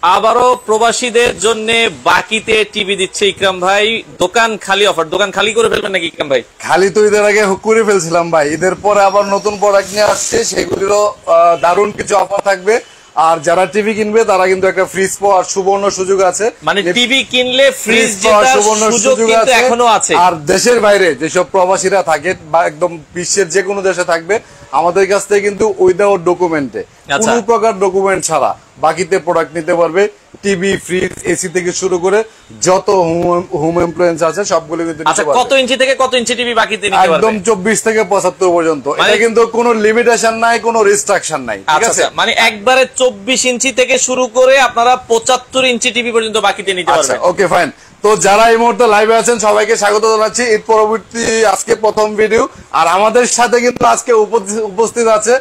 আবারও প্রবাসীদের জন্য বাকিতে টিভি দিচ্ছে ইকরাম ভাই। দোকান খালি অফার, দোকান খালি করে ফেলবেন নাকি ইকরাম ভাই? খালি তো ঈদের আগে করে ফেলছিলাম ভাই, ঈদের পরে আবার নতুন প্রোডাক্ট নিয়ে আসছে, সেগুলিরও দারুণ কিছু অফার থাকবে। আর যারা টিভি কিনবে তারা কিন্তু একটা ফ্রিজ পাওয়ার সুবর্ণ সুযোগ আছে, মানে টিভি কিনলে ফ্রিজ জেতার সুযোগ কিন্তু এখনো আছে। আর দেশের বাইরে যেসব প্রবাসীরা থাকে বা একদম বিশ্বের যে কোনো দেশে থাকবে, আমাদের কাছ থেকে কিন্তু উইদাউট ডকুমেন্টে, কোনো প্রকার ডকুমেন্ট ছাড়া বাকিতে প্রোডাক্ট নিতে পারবে। টিভি, ফ্রিজ, এসি থেকে শুরু করে যত হোম এমপ্লয়েন্স আছে সবগুলো কিন্তু নিতে পারবে। কত ইঞ্চি থেকে কত ইঞ্চি টিভি বাকিতে নিতে পারবে? একদম 24 থেকে 75 পর্যন্ত। এটা কিন্তু কোনো লিমিটেশন নাই, কোনো রেস্ট্রিকশন নাই, ঠিক আছে? মানে একবারে 24 ইঞ্চি থেকে শুরু করে আপনারা 75 ইঞ্চি টিভি পর্যন্ত বাকিতে নিতে পারবেন। Okay fine. তো যারা এই মুহূর্তে লাইভে আছেন সবাইকে স্বাগত জানাচ্ছি ঈদ পরবর্তী আজকে প্রথম ভিডিও। আর আমাদের সাথে কিন্তু আজকে উপস্থিত আছে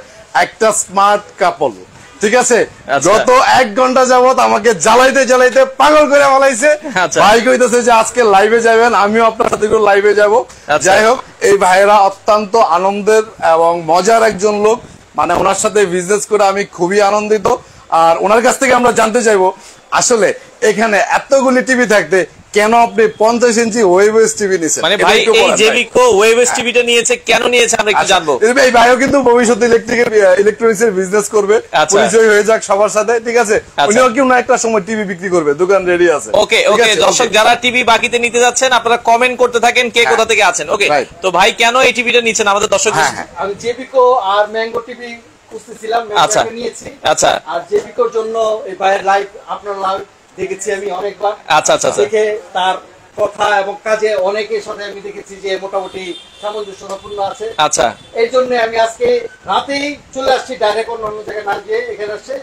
একটা স্মার্ট কাপল, ঠিক আছে? গত 1 ঘন্টা যাবত আমাকে জ্বালাইতে জ্বালাইতে পাগল করে বলাইছে। ভাই কইতেছে যে আজকে লাইভে যাবেন, আমিও আপনার সাথে লাইভে যাব। যাই হোক, এই ভাইয়েরা অত্যন্ত আনন্দের এবং মজার একজন লোক, মানে ওনার সাথে বিজনেস করে আমি খুবই আনন্দিত। আর ওনার কাছ থেকে আমরা জানতে চাইবো আসলে এখানে এতগুলি টিভি থাকতে কেন আপনি 50 ইঞ্চি ওয়েভএস টিভি নিয়েছেন? মানে ভাই এই জেবিকো ওয়েভএস টিভিটা নিয়েছে, কেন নিয়েছে আমরা একটু জানবো। এই ভাইও কিন্তু ভবিষ্যতে ইলেকট্রনিক্স এর বিজনেস করবে, পরিচয় হয়ে যাক সবার সাথে, ঠিক আছে? উনিও কি না একটা সময় টিভি বিক্রি করবে, দোকান রেডি আছে। ওকে ওকে, দর্শক যারা টিভি বাকিতে নিতে যাচ্ছেন আপনারা কমেন্ট করতে থাকেন কে কোথা থেকে আছেন। ওকে, তো ভাই কেন এই টিভিটা নিয়েছেন আমাদের দর্শক? আমি জেবিকো আর ম্যাঙ্গো টিভি খুঁজতেছিলাম, ম্যাঙ্গোটা নিয়েছি। আচ্ছা, আর জেবিকোর জন্য এই ভাইয়ের লাইভ, আপনার লাইভ দেখেছি আমি অনেকবার। আচ্ছা আচ্ছা, দেখে তার কথা এবং কাজে অনেকের সাথে আমি দেখেছি যে মোটামুটি সামঞ্জস্যপূর্ণ আছে। আচ্ছা, এই জন্য আমি আজকে রাতেই চলে আসছি, ডাইরেক্ট অন্য জায়গায় না গিয়ে এখানে আসছে।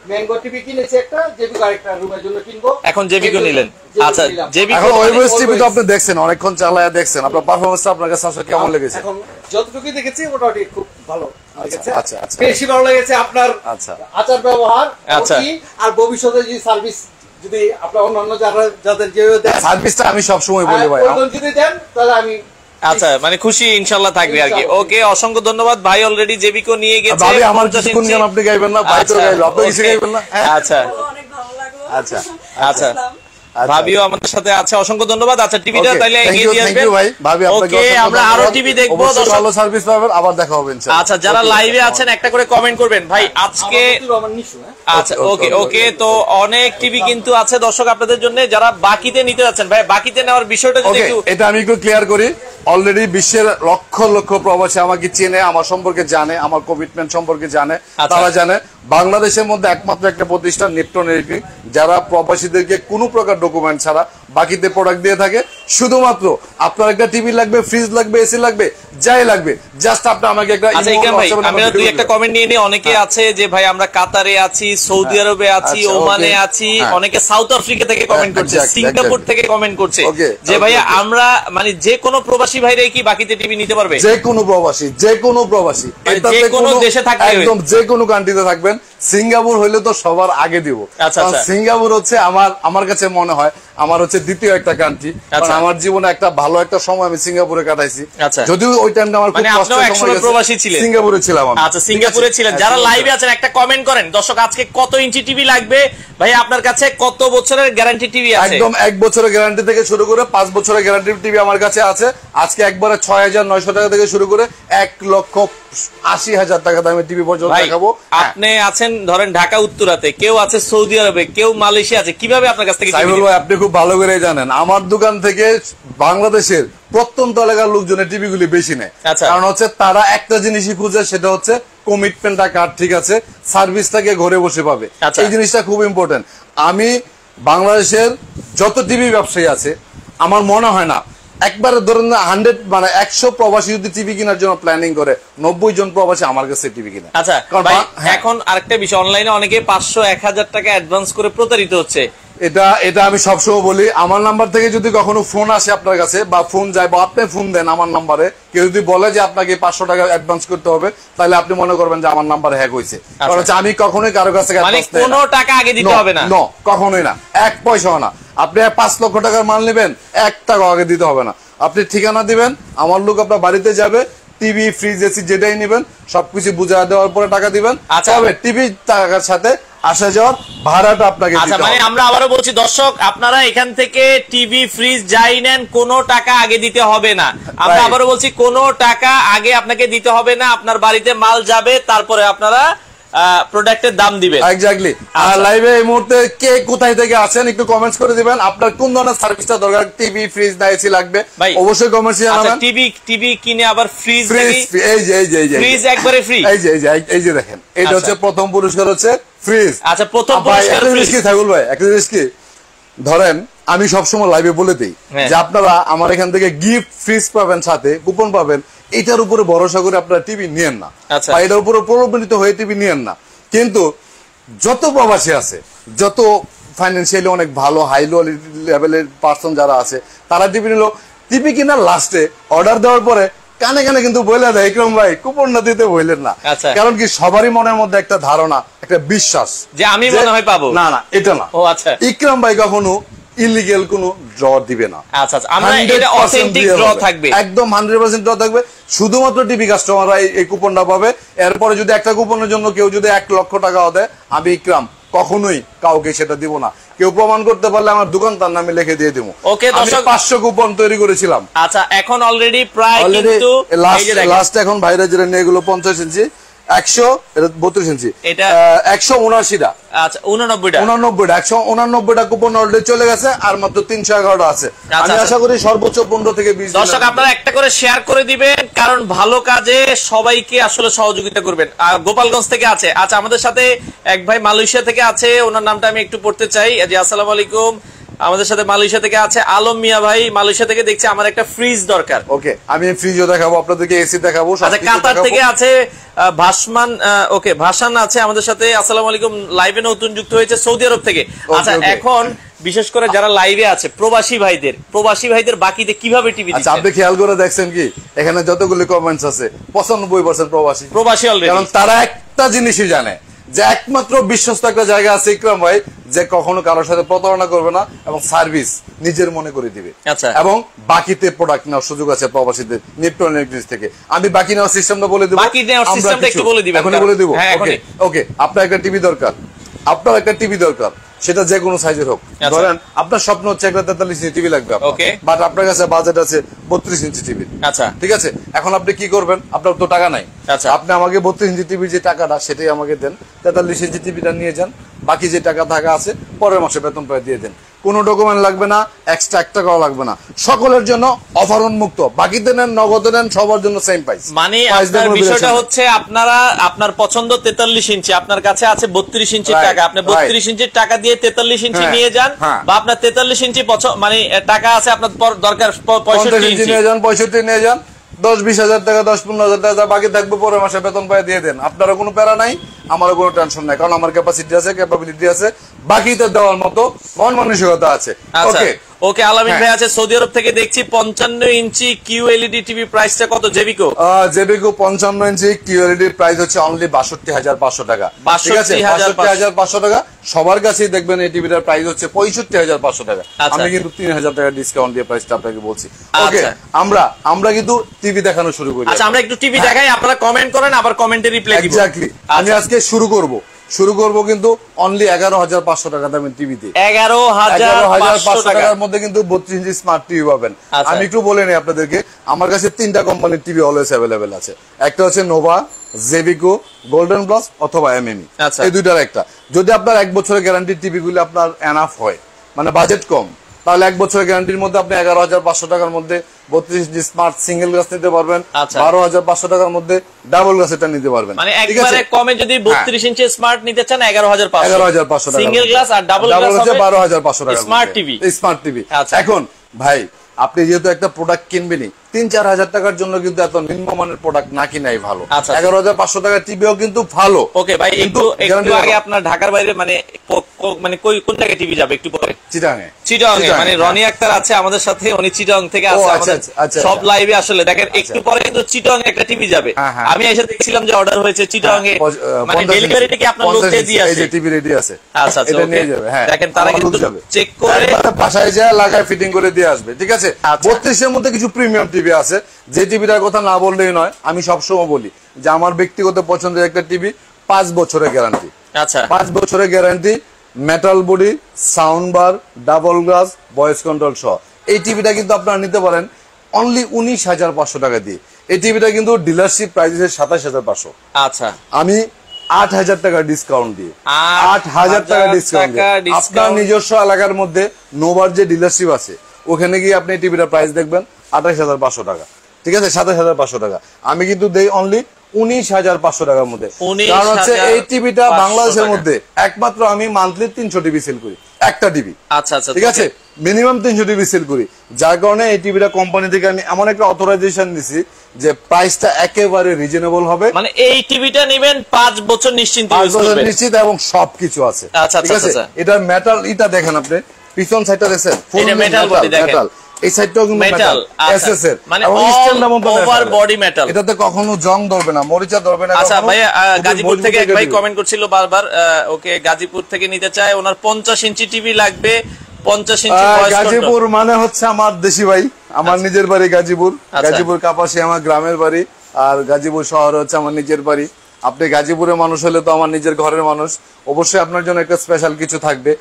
ম্যাঙ্গো টিভি কিনেছি একটা, জেবিকো আরেকটা রুমের জন্য কিনবো। এখন জেবিকো নিলেন। আচ্ছা, জেবিকো ওয়েভএস টিভি তো আপনি দেখছেন, অনেকক্ষণ চালায়া দেখছেন, আপনার পারফরম্যান্সটা আপনার কাছে আসলে কেমন লেগেছে? এখন যতটুকু দেখেছি মোটামুটি খুব ভালো লেগেছে। আচ্ছা আচ্ছা, বেশি ভালো লেগেছে আপনার আচার ব্যবহার। আর ভবিষ্যতে যদি সার্ভিস যদি আপনার অন্যান্য যাদের যে সার্ভিসটা আমি সবসময় বলি ভাই, যদি দেন তাহলে আমি আচ্ছা মানে খুশি ইনশাআল্লাহ থাকবে আর কি। ওকে, অসংখ্য ধন্যবাদ। ভাই অলরেডি জেবিকো নিয়ে গেছে। ভাবি আমার কিছু কোন গান আপনি গাইবেন না? ভাই তো গাইবে, আপনি কিছু গাইবেন না? আচ্ছা অনেক ভালো লাগলো। আচ্ছা আচ্ছা, ভাবিও আমাদের সাথে আছে, অসংখ্য ধন্যবাদ। আচ্ছা, টিভিটা তাইলে এগিয়ে দিয়ে আসবেন। ওকে, আমরা আরো টিভি দেখবো, ভালো সার্ভিস পাবেন, আবার দেখা হবে ইনশাআল্লাহ। আচ্ছা, যারা লাইভে আছেন একটা করে কমেন্ট করবেন ভাই আজকে। আচ্ছা ওকে ওকে, তো অনেক টিভি কিন্তু আছে দর্শক আপনাদের জন্য যারা বাকিতে নিতে যাচ্ছেন। ভাই বাকিতে নেওয়ার বিষয়টা যদি একটু এটা আমি একটু ক্লিয়ার করি। অলরেডি বিশ্বের লক্ষ লক্ষ প্রবাসী আমাকে চেনে, আমার সম্পর্কে জানে, আমার কমিটমেন্ট সম্পর্কে জানে। তারা জানে বাংলাদেশের মধ্যে একমাত্র একটা প্রতিষ্ঠান নিপটন এলপি, যারা প্রবাসীদেরকে কোনো প্রকার ডকুমেন্ট ছাড়া বাকিতে প্রোডাক্ট দিয়ে থাকে। শুধুমাত্র আপনার একটা টিভি লাগবে, ফ্রিজ লাগবে, এসি লাগবে, যাই লাগবে, জাস্ট আপনি আমাকে একটা। আচ্ছা ইকরাম ভাই, আমরা দুই একটা কমেন্ট নিয়ে নিই। অনেকে আছে যে ভাই আমরা কাতারে আছি, সৌদি আরবে আছি, ওমানে আছি, অনেকে সাউথ আফ্রিকা থেকে কমেন্ট করছে, সিঙ্গাপুর থেকে কমেন্ট করছে যে ভাইয়া আমরা মানে যে কোনো প্রবাসী ভাইরাই কি বাকিতে টিভি নিতে পারবে? যে কোনো প্রবাসী, যে কোনো প্রবাসী, যে কোনো দেশে থাকবে, একদম যে কোনো কান্ট্রিতে থাকবেন। সিঙ্গাপুর হইলে তো সবার আগে দিব। সিঙ্গাপুর হচ্ছে আমার কাছে মনে হয় আমার হচ্ছে দ্বিতীয় একটা কান্ট্রি। আমার জীবনে একটা ভালো একটা সময় আমি সিঙ্গাপুরে কাটাইছি, যদিও ওই টাইমটা আমার খুব কষ্টের প্রবাসী ছিলেন। সিঙ্গাপুরে ছিলাম আমি। আচ্ছা, সিঙ্গাপুরে ছিলেন। যারা লাইভে আছেন একটা কমেন্ট করেন দর্শক, আজকে কত ইঞ্চি টিভি লাগবে ভাই? আপনার কাছে কত বছরের গ্যারান্টি টিভি আছে? একদম 1 বছরের গ্যারান্টি থেকে শুরু করে 5 বছরের গ্যারান্টি টিভি আমার কাছে আছে। আজকে একবারে 6,900 টাকা থেকে শুরু করে 1,80,000 টাকা দামের টিভি পর্যন্ত দেখাবো। আপনি আছেন ধরেন ঢাকা উত্তরাতে, কেউ আছে সৌদি আরবে, কেউ মালয়েশিয়া আছে, কিভাবে আপনার কাছ থেকে সাইফুল ভাই আপনি খুব ভালো করে জানেন আমার দোকান থেকে বাংলাদেশের প্রত্যন্ত এলাকার লোকজনের টিভি গুলি বেশি নেয়। কারণ হচ্ছে তারা একটা জিনিসই খুঁজে, সেটা হচ্ছে কমিটমেন্টটা কার্ড, ঠিক আছে? সার্ভিসটাকে ঘরে বসে পাবে, এই জিনিসটা খুব ইম্পর্টেন্ট। আমি বাংলাদেশের যত টিভি ব্যবসায়ী আছে আমার মনে হয় না একবারে ধরেন 100 মানে 100 প্রবাসী যদি টিভি কেনার জন্য প্ল্যানিং করে 90 জন প্রবাসী আমার কাছে টিভি কিনে। আচ্ছা এখন আরেকটা বিষয়, অনলাইনে অনেকে 500-1000 টাকা অ্যাডভান্স করে প্রতারিত হচ্ছে। এটা আমি সবসময় বলি, আমার নাম্বার থেকে যদি কখনো ফোন আসে আপনার কাছে বা ফোন যায় বা আপনি ফোন দেন আমার নাম্বারে, কেউ যদি বলে যে আপনাকে 500 টাকা অ্যাডভান্স করতে হবে, তাহলে আপনি মনে করবেন যে আমার নাম্বার হ্যাক হয়েছে। কারণ আমি কখনোই কারো কাছে কোনো টাকা আগে দিতে হবে না, কখনোই না, 1 পয়সাও না। আপনি 5 লক্ষ টাকার মাল নেবেন, 1 টাকা আগে দিতে হবে না। আপনি ঠিকানা দিবেন, আমার লোক আপনার বাড়িতে যাবে, টিভি, ফ্রিজ, এসি যেটাই নেবেন সবকিছু বুঝা দেওয়ার পরে টাকা দিবেন। তবে টিভি টাকার সাথে আসা যাওয়ার ভাড়াটা আপনাকে আচ্ছা, মানে আমরা আবারও বলছি দর্শক, আপনারা এখান থেকে টিভি ফ্রিজ যাই নেন কোনো টাকা আগে দিতে হবে না। আমরা আবারও বলছি কোনো টাকা আগে আপনাকে দিতে হবে না, আপনার বাড়িতে মাল যাবে, তারপরে আপনারা প্রোডাক্টের দাম দিবেন। এক্স্যাক্টলি। আর লাইভে এই মুহূর্তে কে কোথায় থেকে আছেন একটু কমেন্টস করে দিবেন, আপনার কোন ধরনের সার্ভিসটা দরকার, টিভি ফ্রিজ না এসি লাগবে অবশ্যই কমেন্টস জানাবেন। টিভি কিনে আবার ফ্রিজ, এই যে ফ্রিজ একবারে ফ্রি, এই যে দেখেন, এটা হচ্ছে প্রথম পুরস্কার হচ্ছে ফ্রিজ। আচ্ছা, প্রথম পুরস্কার ফ্রিজ। থাকুল ভাই একটা জিনিস কি, ধরেন আমি সবসময় লাইভে বলে দিই যে আপনারা আমার এখান থেকে গিফট ফ্রিজ পাবেন, সাথে কুপন পাবেন, এটার উপরে ভরসা করে আপনারা টিভি নিয়েন না, বা এটার উপরে প্রলোভিত হয়ে টিভি নিয়েন না। কিন্তু যত প্রবাসী আছে, যত ফাইন্যান্সিয়ালি অনেক ভালো হাই লেভেলের পার্সন যারা আছে, তারা টিভি নিল, টিভি কিনার লাস্টে অর্ডার দেওয়ার পরে কানে কানে কিন্তু বলে দেয় ইকরাম ভাই কুপন না দিতে বললেন না। কারণ কি সবারই মনের মধ্যে একটা ধারণা, একটা বিশ্বাস যে আমি মনে হয় পাবো। না না, এটা না। ও আচ্ছা, ইকরাম ভাই কখনো ইলিগেল কোনো ড্র দিবে না। আচ্ছা আচ্ছা, আমরা এটা অথেন্টিক ড্র থাকবে, একদম 100% ড্র থাকবে। শুধুমাত্র টিভি কাস্টমাররা এই কুপনটা পাবে। এরপরে যদি একটা কুপনের জন্য কেউ যদি 1 লক্ষ টাকাও দেয়, আমি ইকরাম কখনোই কাউকে সেটা দিব না। কেউ প্রমাণ করতে পারলে আমার দোকান তার নামে লিখে দিয়ে দেবো। ওকে দর্শক, 500 কুপন তৈরি করেছিলাম। আচ্ছা, এখন অলরেডি প্রায় কিন্তু লাস্ট এখন ভাইরা যেটা নিয়ে এগুলো 50 ইঞ্চি, 100, এটা 32 ইঞ্চি, এটা 179টা। আচ্ছা, 89টা 189টা কুপন অলরেডি চলে গেছে, আর মাত্র 311টা আছে। আমি আশা করি সর্বোচ্চ 15 থেকে 20 দিন। দর্শক আপনারা একটা করে শেয়ার করে দিবেন, কারণ ভালো কাজে সবাইকে আসলে সহযোগিতা করবেন। গোপালগঞ্জ থেকে আছে, আচ্ছা আমাদের সাথে এক ভাই মালয়েশিয়া থেকে আছে, ওনার নামটা আমি একটু পড়তে চাই। জি আসসালামু আলাইকুম, আমাদের সাথে মালয়েশিয়া থেকে আছে আলম মিয়া ভাই, মালয়েশিয়া থেকে দেখছি, আমার একটা ফ্রিজ দরকার। ওকে, আমি ফ্রিজও দেখাবো আপনাদেরকে, এসি দেখাবো। আচ্ছা, কাতার থেকে আছে ভাসমান, ওকে ভাসান আছে আমাদের সাথে। আসসালামু আলাইকুম, লাইভে নতুন যুক্ত হয়েছে সৌদি আরব থেকে। আচ্ছা, এখন বিশেষ করে যারা লাইভে আছে প্রবাসী ভাইদের বাকিতে কিভাবে টিভি দিচ্ছেন? আচ্ছা, আপনি খেয়াল করে দেখছেন কি এখানে যতগুলো কমেন্টস আছে 95% প্রবাসী অলরেডি। কারণ তারা একটা জিনিসই জানে যে একমাত্র বিশ্বস্ত একটা জায়গা আছে ইকরাম ভাই, যে কখনো কারোর সাথে প্রতারণা করবে না এবং সার্ভিস নিজের মনে করে দিবে। আচ্ছা, এবং বাকিতে প্রোডাক্ট নেওয়ার সুযোগ আছে প্রবাসীদের নিপটন ইলেকট্রিক্স থেকে। আমি বাকি নেওয়ার সিস্টেমটা বলে দেব, বাকি নেওয়ার সিস্টেমটা একটু বলে দিবেন। এখনই বলে দেব। ওকে, আপনার একটা টিভি দরকার, সেটা যে কোনো সাইজের হোক। ধরেন আপনার স্বপ্ন হচ্ছে একটা 43 ইঞ্চি টিভি লাগবে, বাট আপনার কাছে বাজেট আছে 32 ইঞ্চি টিভি। আচ্ছা, ঠিক আছে, এখন আপনি কি করবেন? আপনার তো টাকা নাই। আপনি আমাকে 32 ইঞ্চি টিভির যে টাকাটা সেটাই আমাকে দেন, 43 ইঞ্চি টিভিটা নিয়ে যান, বাকি যে টাকা আছে পরের মাসে বেতন পায় দিয়ে দেন। কোনো ডকুমেন্ট লাগবে না, এক্সট্রা 1 টাকাও লাগবে না, সকলের জন্য অফার উন্মুক্ত। বাকিতে নেন, নগদে নেন, সবার জন্য সেম প্রাইস। মানে আপনার বিষয়টা হচ্ছে আপনার পছন্দ 43 ইঞ্চি, আপনার কাছে আছে 32 ইঞ্চির টাকা, আপনি 32 ইঞ্চির টাকা দিয়ে 43 ইঞ্চি নিয়ে যান, বা আপনার 43 ইঞ্চি মানে টাকা আছে, আপনার দরকার 65 ইঞ্চি নিয়ে যান, 65 নিয়ে যান, 10-20 হাজার টাকা, 10-15 হাজার টাকা বাকি থাকবে, পরের মাসে বেতন পায় দিয়ে দেন। আপনারও কোনো প্যারা নাই, আমারও কোনো টেনশন নাই, কারণ আমার ক্যাপাসিটি আছে, ক্যাপাবিলিটি আছে, বাকিতে দেওয়ার মতো মন মানসিকতা আছে। ওকে, আলামিন ভাই আছে সৌদি আরব থেকে দেখছি। 55 ইঞ্চি কিউএলইডি টিভি প্রাইসটা কত? জেবিকো 55 ইঞ্চি কিউএলইডি প্রাইস হচ্ছে অনলি 62,500 টাকা। ঠিক আছে, 62,500 টাকা। সবার কাছেই দেখবেন এই টিভিটার প্রাইস হচ্ছে 65,500 টাকা। আমি কিন্তু 3,000 টাকা ডিসকাউন্ট দিয়ে প্রাইসটা আপনাকে বলছি। ওকে, আমরা কিন্তু টিভি দেখানো শুরু করি। আচ্ছা, আমরা একটু টিভি দেখাই, আপনারা কমেন্ট করেন, আবার কমেন্টে রিপ্লাই দিব। এক্স্যাক্টলি, আমি আজকে শুরু করব কিন্তু অনলি 11,500 টাকা দামের টিভি দিয়ে। 11,500 টাকার মধ্যে কিন্তু 32 ইঞ্চি স্মার্ট টিভি পাবেন। আমি একটু বলে নিই আপনাদেরকে, আমার কাছে 3টা কোম্পানির টিভি অলওয়েজ অ্যাভেলেবেল আছে। একটা হচ্ছে নোভা, জেবিকো, গোল্ডেন প্লাস অথবা এমএমই, এই দুইটার একটা। যদি আপনার 1 বছরের গ্যারান্টির টিভি গুলো আপনার এনাফ হয়, মানে বাজেট কম, তাহলে 1 বছরের গ্যারান্টির মধ্যে আপনি 11,500 টাকার মধ্যে 32 ইঞ্চি স্মার্ট সিঙ্গেল গ্লাস নিতে পারবেন। 12,500 টাকার মধ্যে ডাবল গ্লাস এটা নিতে পারবেন। মানে একবারে কমে যদি 32 ইঞ্চি স্মার্ট নিতে চান 11,500 টাকা, সিঙ্গেল গ্লাস আর ডাবল গ্লাস হবে 12,500 টাকা স্মার্ট টিভি। এখন ভাই, আপনি যেহেতু একটা প্রোডাক্ট কিনবেনই, 3-4 হাজার টাকার জন্য কিন্তু এত নিম্নমানের প্রোডাক্ট না কিনাই ভালো। 11,500 টাকার টিভিও কিন্তু ভালো। ওকে ভাই, একটু আগে আপনার ঢাকার বাইরে মানে কোন জায়গায় টিভি যাবে একটু পরে? চিটাগাং মানে রনি আক্তার আছে আমাদের সাথে, উনি চিটাগাং থেকে আছে আমাদের সব লাইভে। আসলে দেখেন একটু পরে কিন্তু চিটাগাং একটা টিভি যাবে। আমি এসে দেখছিলাম যে অর্ডার হয়েছে চিটাগাং এ, মানে ডেলিভারিটা কি আপনার লোক দিয়ে আসে? এই যে টিভি রেডি আছে। আচ্ছা, এটা নিয়ে যাবে। হ্যাঁ, দেখেন তারা কিন্তু চেক করে বাসায় যায়, লাগায় ফিটিং করে দিয়ে আসবে। ঠিক আছে, 32 এর মধ্যে কিছু প্রিমিয়াম টিভি আছে, যে টিভিটার কথা না বললেই নয়। আমি সবসময় বলি যে আমার ব্যক্তিগত পছন্দের একটা টিভি 5 বছরের গ্যারান্টি। আচ্ছা 5 বছরের guarantee, metal body, sound bar, double glass, voice control সহ। এই টিভিটা কিন্তু আপনারা নিতে পারেন অনলি 19,500 টাকা দিয়ে। এই টিভিটা কিন্তু ডিলারশিপ প্রাইস আছে 27,500। আচ্ছা আমি 8,000 টাকা ডিসকাউন্ট দিয়ে 8,000 টাকা ডিসকাউন্ট দিয়ে আপনার নিজস্ব এলাকার মধ্যে নোভার যে ডিলারশিপ আছে ওখানে গিয়ে আপনি টিভিটার প্রাইস দেখবেন 28,500 টাকা, ঠিক আছে, 27,500 টাকা। আমি কিন্তু দেই অনলি 19,500 টাকার মধ্যে। কারণ হচ্ছে এই টিভিটা বাংলাদেশের মধ্যে একমাত্র আমি মান্থলি 300 টিভি সেল করি, একটা টিভি। আচ্ছা আচ্ছা ঠিক আছে, মিনিমাম 300 টিভি সেল করি, যার কারণে এই টিভিটা কোম্পানি থেকে আমি এমন একটা অথরাইজেশন দিছি যে প্রাইসটা একেবারে রিজনেবল হবে। মানে এই টিভিটা নেবেন 5 বছর নিশ্চিন্তে ইউজ করবেন, নিশ্চিত, এবং সবকিছু আছে। আচ্ছা ঠিক আছে, এটা মেটাল, এটা দেখেন আপনি পিছন সাইডটা দেখেন, ফুল মেটাল বডি দেখেন, এই সাইডটাও কিন্তু মেটাল এসএস এর, মানে ওভার বডি মেটাল, এটাতে কখনো জং ধরবে না, মরিচা ধরবে না। আচ্ছা ভাই, গাজীপুর থেকে এক ভাই কমেন্ট করছিল বারবার, ওকে গাজীপুর থেকে নিতে চায়, ওনার 50 ইঞ্চি টিভি লাগবে, 50 ইঞ্চি ভয়েস কন্ট্রোল। গাজীপুর মানে হচ্ছে আমার দেশি ভাই, আমার নিজের বাড়ি গাজীপুর, গাজীপুর কাপাসি আমার গ্রামের বাড়ি, আর গাজীপুর শহর হচ্ছে আমার নিজের বাড়ি। আপনি গাজীপুরের মানুষ হলে তো আমার নিজের ঘরের মানুষ, অবশ্যই আপনার জন্য একটা স্পেশাল কিছু থাকবে।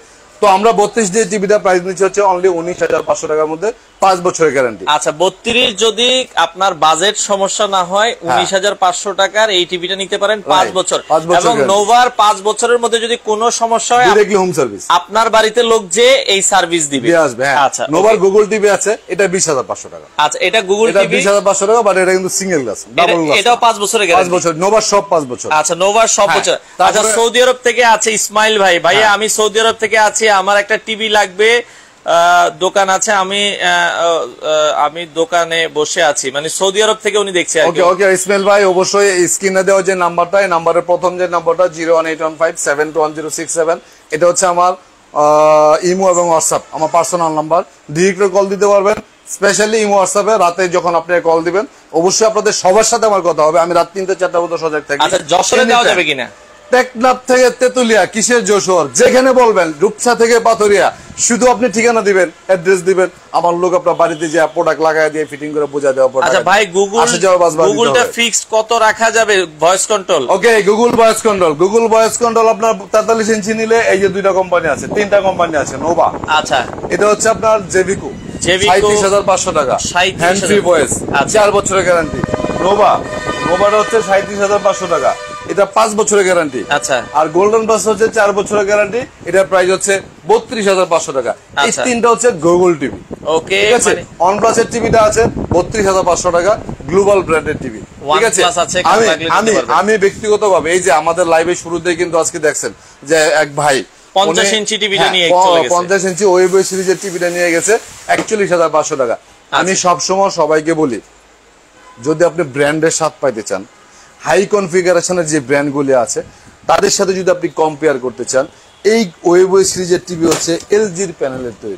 তো আমরা 32 দিয়ে টিভিটা প্রাইস নিচ্ছি হচ্ছে অনলি 19,500 টাকার মধ্যে, 5 বছরের গ্যারান্টি। আচ্ছা 32 যদি আপনার বাজেট সমস্যা না হয় 19,500 টাকার এই টিভিটা নিতে পারেন 5 বছর, এবং নোভার 5 বছরের মধ্যে যদি কোনো সমস্যা হয় ডাইরেক্টলি হোম সার্ভিস, আপনার বাড়িতে লোক যে এই সার্ভিস দিবে আসবে। আচ্ছা নোভার গুগল টিভি আছে, এটা 20,500 টাকা। আচ্ছা এটা গুগল টিভি 20,500 টাকা, বাট এটা কিন্তু সিঙ্গেল গ্লাস, ডাবল গ্লাস, এটাও 5 বছরের গ্যারান্টি। 5 বছর নোভার সব 5 বছর। আচ্ছা নোভার সব বছর। আচ্ছা সৌদি আরব থেকে আছে ইসমাইল ভাই, ভাইয়া আমি সৌদি আরব থেকে আছি, আমার একটা টিভি লাগবে, দোকান আছে, আমি দোকানে বসে আছি, মানে সৌদি আরব থেকে উনি দেখছে। ওকে ওকে ইসমাইল ভাই, অবশ্যই স্ক্রিনে দেওয়া যে নাম্বারটা, এই নাম্বারের প্রথম যে নাম্বারটা 01815721067, এটা হচ্ছে আমার ইমো এবং হোয়াটসঅ্যাপ, আমার পার্সোনাল নাম্বার। ডিরেক্ট কল দিতে পারবেন, স্পেশালি ইমো হোয়াটসঅ্যাপে রাতে যখন আপনি কল দিবেন, অবশ্যই আপনাদের সবার সাথে আমার কথা হবে, আমি রাত 3-4টা পর্যন্ত সজাগ থাকি। আচ্ছা যশোরে দেওয়া যাবে কিনা? টেকনাফ থেকে তেতুলিয়া, কিসের যশোর, যেখানে বলবেন, রূপসা থেকে পাথরিয়া, শুধু আপনি ঠিকানা দিবেন, অ্যাড্রেস দিবেন, আমার লোক আপনার বাড়িতে যে প্রোডাক্ট লাগায় দিয়ে ফিটিং করে বোঝা দেওয়া। আচ্ছা ভাই গুগলটা ফিক্সড কত রাখা যাবে voice control? Okay Google voice control আপনার 43 ইঞ্চি নিলে এই যে 2টা কোম্পানি আছে, 3টা কোম্পানি আছে, নোভা। আচ্ছা এটা হচ্ছে আপনার জেভিকো 37,500 টাকা, হ্যান্ড ফ্রি ভয়েস, 4 বছরের গ্যারান্টি। নোভাটা হচ্ছে 37,500 টাকা, এটা 5 বছরের গ্যারান্টি। আচ্ছা আর গোল্ডেন প্লাস হচ্ছে 4 বছরের গ্যারান্টি, এটা প্রাইস হচ্ছে 32,500 টাকা। এই তিনটা হচ্ছে গুগল টিভি। ওকে ঠিক আছে, অন প্লাসের টিভিটা আছে 32,500 টাকা, গ্লোবাল ব্র্যান্ডের টিভি। ঠিক আছে, আমি ব্যক্তিগতভাবে এই যে আমাদের লাইভে শুরুতে কিন্তু আজকে দেখছেন যে এক ভাই 50 ইঞ্চি টিভিটা নিয়ে চলে গেছে, 50 ইঞ্চি ওয়েব সিরিজের টিভিটা নিয়ে গেছে 41,500 টাকা। আমি সবসময় সবাইকে বলি, যদি আপনি ব্র্যান্ডের স্বাদ পাইতে চান, হাই কনফিগারেশনের যে ব্র্যান্ডগুলি আছে তাদের সাথে যদি আপনি কম্পেয়ার করতে চান, এই ওয়েব সিরিজের টিভি হচ্ছে এলজির প্যানেলের তৈরি,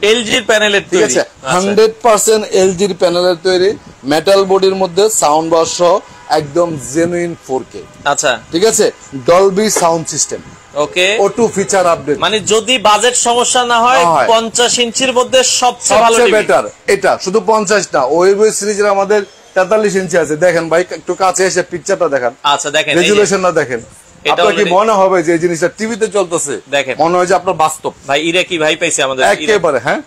ঠিক আছে, 100% এলজির প্যানেলের তৈরি, মেটাল বডির মধ্যে সাউন্ড বার সহ, একদম জেনুইন 4K। আচ্ছা ঠিক আছে, ডলবি সাউন্ড সিস্টেম, ওকে, O2 ফিচার আপডেট। মানে যদি বাজেট সমস্যা না হয় 50 ইঞ্চির মধ্যে সবচেয়ে ভালো বেটার এটা। শুধু 50 না, ওয়েব সিরিজের আমাদের 43 ইঞ্চি আছে। দেখেন ভাই, একটু কাছে এসে পিকচারটা দেখান। আচ্ছা দেখেন, রেজুলেশনটা দেখেন, আপনার কি মনে হবে যে এই জিনিসটা টিভিতে চলতেছে? দেখেন, মনে হয় যে আপনার বাস্তব। ভাই ইরাকি ভাই পাইছে আমাদের, একেবারে। হ্যাঁ,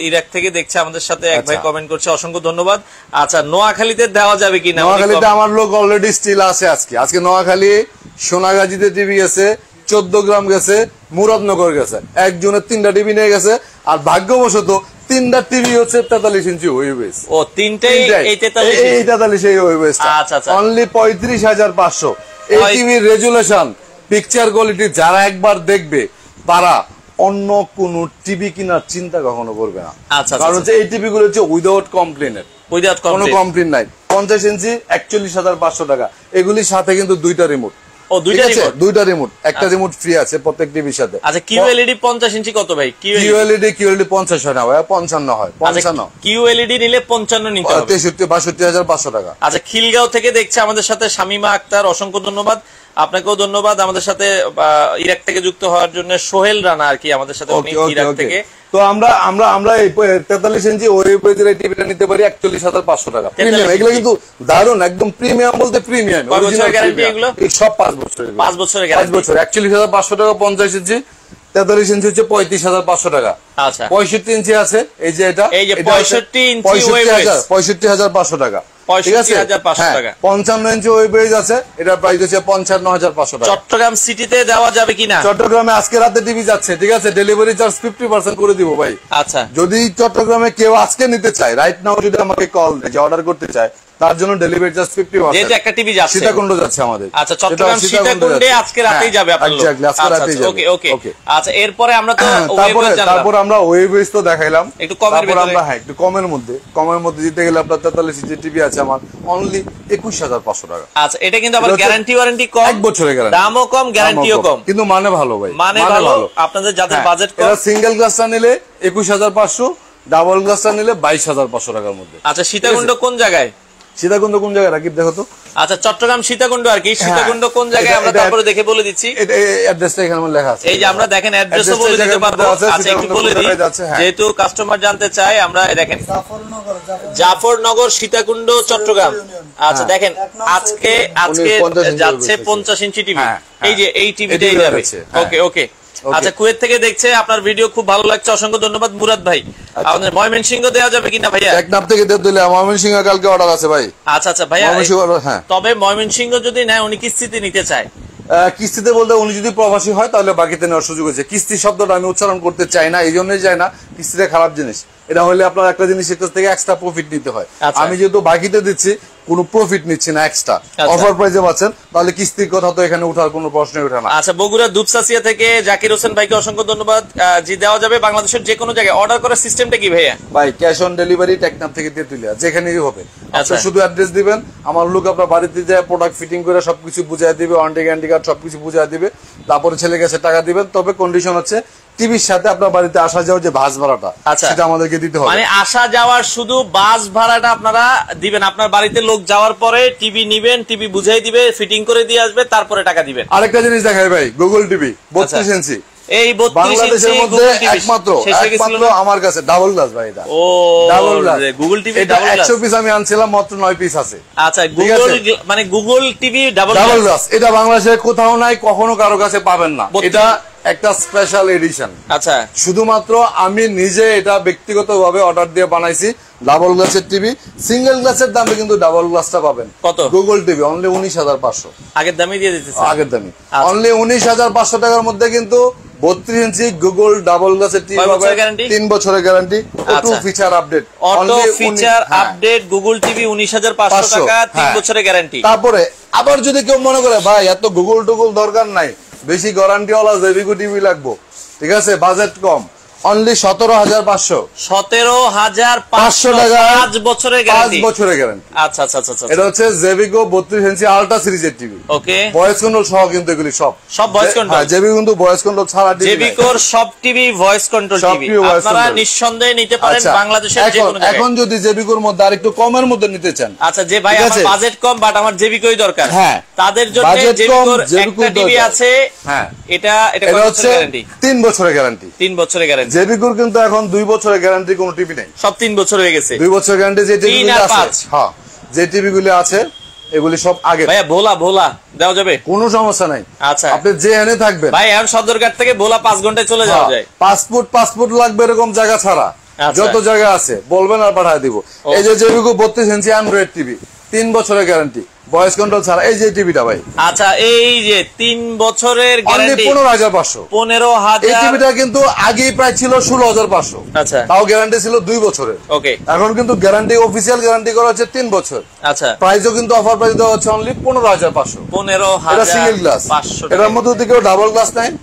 ইরাক থেকে দেখছে আমাদের সাথে এক ভাই কমেন্ট করছে, অসংখ্য ধন্যবাদ। আচ্ছা নোয়াখালীতে দেওয়া যাবে কিনা? নোয়াখালীতে আমার লোক অলরেডি স্টিল আছে। আজকে নোয়াখালী সোনাগাজীতে টিভি গেছে, 14 গ্রাম গেছে, মুরাদনগর গেছে, একজনের 3টা টিভি নিয়ে গেছে। আর ভাগ্যবশত 3টা টিভি হচ্ছে 43 ইঞ্চি ওয়েবেস। ও তিনটাই এই 43 এই ওয়েবেস। আচ্ছা আচ্ছা, অনলি 35,500। এই টিভির রেজুলেশন, পিকচার কোয়ালিটি যারা একবার দেখবে তারা অন্য কোন টিভি কেনার চিন্তা কখনো করবে না। কারণ হচ্ছে এই টিভি গুলো হচ্ছে উইদাউট কমপ্লেনের, কোনো কমপ্লেন নাই। 50 ইঞ্চি 41,500 টাকা। এগুলির সাথে কিন্তু 2টা রিমোট। ও 2টা রিমোট, একটা রিমোট ফ্রি আছে প্রত্যেক টিভির সাথে। আচ্ছা কিউএলইডি 50 ইঞ্চি কত ভাই? কিউএলইডি 50 হয় না ভাই, 55 হয়। 55 কিউএলইডি নিলে 55 নিতে হবে, 63,62,500 টাকা। আচ্ছা খিলগাঁও থেকে দেখছে আমাদের সাথে শামিমা আক্তার, অসংখ্য ধন্যবাদ। আপনাকেও ধন্যবাদ আমাদের সাথে ইরাক থেকে যুক্ত হওয়ার জন্য। সোহেল রানা আর কি আমাদের সাথে ইরাক থেকে। তো আমরা এই 43 ইঞ্চি ওয়েবেজের এই টিভিটা নিতে পারি 41,500 টাকা প্রিমিয়াম। এগুলো কিন্তু দারুন, একদম প্রিমিয়াম বলতে প্রিমিয়াম। কয় বছরের গ্যারান্টি এগুলো? সব 5 বছরের। 5 বছরের গ্যারান্টি। 5 বছর 41,500 টাকা। 50 ইঞ্চি 43 ইঞ্চি হচ্ছে 35,500 টাকা। আচ্ছা 65 ইঞ্চি আছে এই যে এটা, এই যে 65 ইঞ্চি ওয়েবেজ 65,500 টাকা। ঠিক আছে 65,500 টাকা। 55 ইঞ্চি ওয়েবেজ আছে, এটার প্রাইস হচ্ছে 55,500 টাকা। চট্টগ্রাম সিটিতে যাওয়া যাবে কিনা? চট্টগ্রামে আজকে রাতে টিভি যাচ্ছে, ঠিক আছে, ডেলিভারি চার্জ 50% করে দিব ভাই। আচ্ছা যদি চট্টগ্রামে কেউ আজকে নিতে চায়, রাইট নাও যদি আমাকে কল দেয় যে অর্ডার করতে চায়, তার জন্য ডেলিভারি চার্জ 50%। যেহেতু একটা টিভি যাচ্ছে, সীতাকুণ্ড যাচ্ছে আমাদের। আচ্ছা চট্টগ্রাম সীতাকুণ্ডে আজকে রাতেই যাবে আপনার লোক। আচ্ছা ওকে ওকে। আচ্ছা এরপরে আমরা তো তারপর আমরা ওয়েবেজ তো দেখাইলাম, একটু কমের ভিতরে। আমরা একটু কমের মধ্যে দিতে গেলে আপনার 43 ইঞ্চি টিভি আছে আমার অনলি 21,500 টাকা। আচ্ছা এটা কিন্তু আবার গ্যারান্টি ওয়ারেন্টি কম, 1 বছরের গ্যারান্টি, দামও কম, গ্যারান্টিও কম, কিন্তু মানে ভালো ভাই, মানে ভালো। আপনাদের যাদের বাজেট কম, এটা সিঙ্গেল গ্লাসটা নিলে 21,500, ডাবল গ্লাসটা নিলে 22,500 টাকার মধ্যে। আচ্ছা সীতাকুণ্ড কোন জায়গায়? সীতাকুণ্ড কোন জায়গায় রাকিব দেখো তো? আচ্ছা চট্টগ্রাম সীতাকুণ্ড আর কি। সীতাকুণ্ড কোন জায়গায় আমরা তারপরে দেখে বলে দিচ্ছি। এটা অ্যাড্রেসটা এখানে আমার লেখা আছে, এই যে আমরা দেখেন অ্যাড্রেসও বলে দিতে পারবো। আচ্ছা একটু বলে দিই যেহেতু কাস্টমার জানতে চায়। আমরা দেখেন জাফরনগর সীতাকুণ্ড চট্টগ্রাম। আচ্ছা দেখেন আজকে যাচ্ছে 50 ইঞ্চি টিভি। এই যে এই টিভিটাই যাবে। ওকে ওকে। আচ্ছা কুয়েত থেকে দেখছে, আপনার ভিডিও খুব ভালো লাগছে, অসংখ্য ধন্যবাদ মুরাদ ভাই। আপনাদের ময়মনসিংহ দেওয়া যাবে কিনা ভাইয়া? টেকনাফ থেকে দিলে ময়মনসিংহ কালকে অর্ডার আছে ভাই। আচ্ছা আচ্ছা ভাইয়া, তবে ময়মনসিংহ যদি নেয় উনি কিস্তিতে নিতে চায়? কিস্তিতে বলতে উনি যদি প্রবাসী হয় তাহলে বাকিতে নেওয়ার সুযোগ আছে। কিস্তি শব্দটা আমি উচ্চারণ করতে চাই না, এই জন্যই চাই না, কিস্তিটা খারাপ জিনিস। এটা হলে আপনার একটা জিনিসের কাছ থেকে এক্সট্রা প্রফিট নিতে হয়। আমি যেহেতু বাকিতে দিচ্ছি, কোনো প্রফিট নিচ্ছি না, এক্সট্রা অফার প্রাইসে পাচ্ছেন, তাহলে কিস্তির কথা তো এখানে উঠার কোনো প্রশ্নই ওঠে না। আচ্ছা বগুড়া দুপসাসিয়া থেকে জাকির হোসেন ভাইকে অসংখ্য ধন্যবাদ। জি দেওয়া যাবে বাংলাদেশের যে কোনো জায়গায়। অর্ডার করার সিস্টেমটা কি ভাইয়া? ভাই ক্যাশ অন ডেলিভারি টেকনাফ থেকে তেতুলিয়া যেখানেই হবে, আপনি শুধু অ্যাড্রেস দিবেন, আমার লোক আপনার বাড়িতে যায় প্রোডাক্ট ফিটিং করে সবকিছু বুঝাই দিবে, ওয়ারেন্টি গ্যারান্টি কার্ড সবকিছু বুঝাই দিবে, তারপরে ছেলে কাছে টাকা দিবেন। তবে কন্ডিশন হচ্ছে টিভির সাথে আপনার বাড়িতে আসা যাওয়ার যে বাস ভাড়াটা সেটা আমাদেরকে দিতে হবে। মানে আসা যাওয়ার শুধু বাস ভাড়াটা আপনারা দিবেন, আপনার বাড়িতে লোক যাওয়ার পরে টিভি নিবেন, টিভি বুঝাই দিবে, ফিটিং করে দিয়ে আসবে, তারপরে টাকা দিবেন। আরেকটা জিনিস দেখাই ভাই, গুগল টিভি 32 ইঞ্চি, এই 32 ইঞ্চির মধ্যে একমাত্র আমার কাছে ডাবল গ্লাস ভাই। এটা ও double glass Google TV, double glass 100 piece আমি আনছিলাম, মাত্র 9 পিস আছে। আচ্ছা গুগল মানে গুগল টিভি ডাবল গ্লাস, এটা বাংলাদেশে কোথাও নাই, কখনো কারো কাছে পাবেন না। এটা একটা স্পেশাল এডিশন। আচ্ছা শুধুমাত্র আমি নিজে এটা ব্যক্তিগতভাবে অর্ডার দিয়ে বানাইছি। ডাবল গ্লাসের টিভি, সিঙ্গেল গ্লাসের দামে কিন্তু ডাবল গ্লাসটা পাবেন কত? Google TV only 19,500। আগের দামই দিয়ে দিতেছে, আগের দামই অনলি 19,500 টাকার মধ্যে কিন্তু 32 ইঞ্চি গুগল ডাবল গ্লাসের টিভি পাবেন, 3 বছরের guarantee, auto feature update, auto feature update Google TV 19,500 টাকা, 3 বছরের গ্যারান্টি। তারপরে আবার যদি কেউ মনে করে ভাই এত গুগল টুগল দরকার নাই, বেশি গ্যারান্টি ওয়ালা জেবিকো টিভি লাগবো, ঠিক আছে, বাজেট কম, অনলি 17,500 টাকা, 5 বছরের গ্যারান্টি, 5 বছরের গ্যারান্টি। আচ্ছা আচ্ছা আচ্ছা, এটা হচ্ছে জেবিকো 32 ইঞ্চি আলট্রা সিরিজের টিভি। ওকে, ভয়েস কন্ট্রোল সহ কিন্তু এগুলি সব ভয়েস কন্ট্রোল। হ্যাঁ জেবিকো কিন্তু ভয়েস কন্ট্রোল ছাড়া টিভি, জেবিকোর সব টিভি ভয়েস কন্ট্রোল টিভি, আপনারা নিঃসন্দেহে নিতে পারেন বাংলাদেশের যে কোনো জায়গায়। এখন যদি জেবিকোর মধ্যে আরেকটু কমের মধ্যে নিতে চান, আচ্ছা যে ভাই আমার বাজেট কম বাট আমার জেবিকোই দরকার, হ্যাঁ তাদের জন্য জেবিকোর একটা টিভি আছে। হ্যাঁ এটা হচ্ছে 3 বছরের গ্যারান্টি, 3 বছরের গ্যারান্টি। জেবিকোর কিন্তু এখন 2 বছরের গ্যারান্টি কোনো টিভি নেই, সব 3 বছর হয়ে গেছে। 2 বছরের গ্যারান্টি যে টিভিগুলো আছে, হ্যাঁ যে টিভিগুলো আছে এগুলি সব আগে। ভাইয়া ভোলা দেওয়া যাবে, কোনো সমস্যা নাই। আচ্ছা আপনি যে এনে থাকবেন ভাই, এখন সদরঘাট থেকে ভোলা 5 ঘন্টায় চলে যাওয়া যায়। পাসপোর্ট লাগবে এরকম জায়গা ছাড়া যত জায়গা আছে বলবেন আর পাঠিয়ে দিব। এই যে জেবিকো 32 ইঞ্চি অ্যান্ড্রয়েড টিভি, 3 বছরের গ্যারান্টি, ভয়েস কন্ট্রোল ছাড়া। এই যে টিভিটা ভাই, আচ্ছা এই যে 3 বছরের গ্যারান্টি, 15,500। 15,000। এই টিভিটা কিন্তু আগেই প্রায় ছিল 16,500। আচ্ছা তাও গ্যারান্টি ছিল 2 বছরের। ওকে, এখন কিন্তু গ্যারান্টি অফিসিয়াল গ্যারান্টি করা হচ্ছে 3 বছর। আচ্ছা প্রাইসও কিন্তু অফার প্রাইস দেওয়া হচ্ছে অনলি 15,500। 15,500 এটা সিঙ্গেল গ্লাস। এটার মধ্যে যদি কেউ ডাবল গ্লাস নেয়